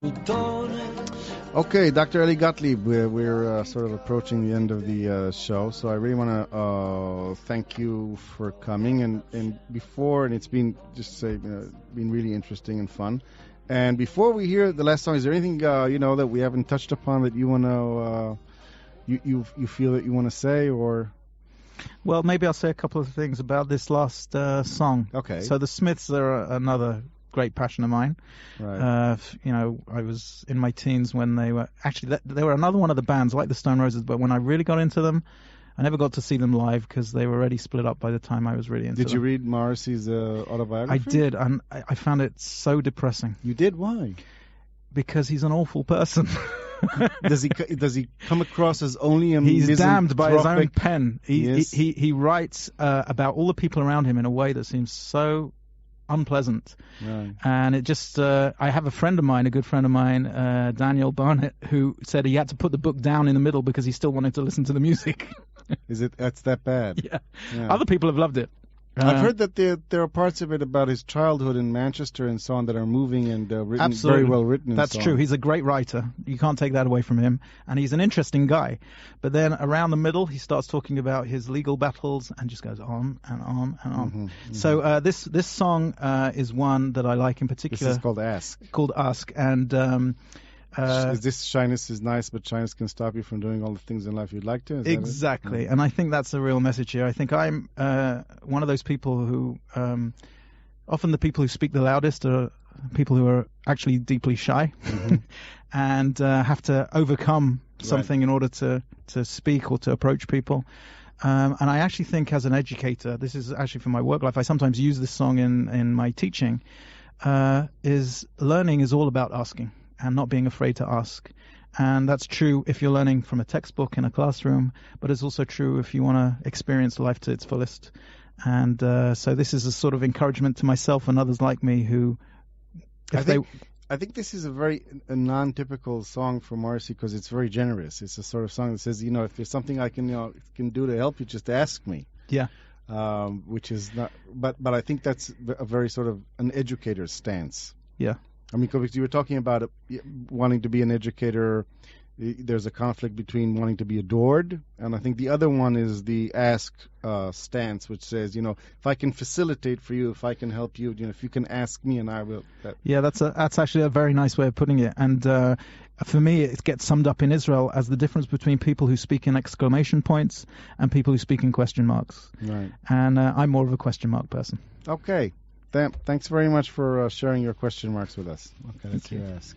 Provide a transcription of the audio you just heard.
Okay, Dr. Eli Gottlieb, we're sort of approaching the end of the show, so I really want to thank you for coming. And before, and it's been just say been really interesting and fun. And before we hear the last song, is there anything that we haven't touched upon that you want to you feel that you want to say, or? Well, maybe I'll say a couple of things about this last song. Okay. So the Smiths are another great passion of mine. Right. I was in my teens when they were they were another one of the bands like the Stone Roses, but when I really got into them, I never got to see them live because they were already split up by the time I was really into them. Did you read Morrissey's autobiography? I did, and I found it so depressing. You did? Why? Because he's an awful person. Does he come across as only a He's damned by his own misanthropic? pen. He writes about all the people around him in a way that seems so unpleasant. Right. And it just I have a friend of mine, a good friend of mine, Daniel Barnett, who said he had to put the book down in the middle because he still wanted to listen to the music. That's that bad? Yeah. Yeah. Other people have loved it. I've heard that there are parts of it about his childhood in Manchester and so on that are moving and written, absolutely. very well written. That's so true. on. He's a great writer. You can't take that away from him. And he's an interesting guy. But then around the middle, he starts talking about his legal battles and just goes on and on and on. Mm-hmm. So this song is one that I like in particular. This is called Ask. Called Ask. And is this shyness is nice, but shyness can stop you from doing all the things in life you'd like to? Is exactly. That it? And I think that's a real message here. I think I'm one of those people who often the people who speak the loudest are people who are actually deeply shy Mm-hmm. and have to overcome something in order to speak or to approach people. And I actually think as an educator, this is actually for my work life, I sometimes use this song in my teaching, is learning is all about asking and not being afraid to ask. And that's true if you're learning from a textbook in a classroom, but it's also true if you want to experience life to its fullest. And so this is a sort of encouragement to myself and others like me who, I think this is a non-typical song for Morrissey because it's very generous. It's a sort of song that says, if there's something I can do to help you, just ask me. Yeah. Which is not, but I think that's a very sort of an educator's stance. Yeah. I mean, because you were talking about wanting to be an educator. There's a conflict between wanting to be adored, and I think the other one is the ask stance, which says, if I can facilitate for you, if I can help you, if you can ask me, and I will. Yeah, that's actually a very nice way of putting it. And for me, it gets summed up in Israel as the difference between people who speak in exclamation points and people who speak in question marks. Right. And I'm more of a question mark person. Okay. Thanks very much for sharing your question marks with us. Okay, let's hear Ask.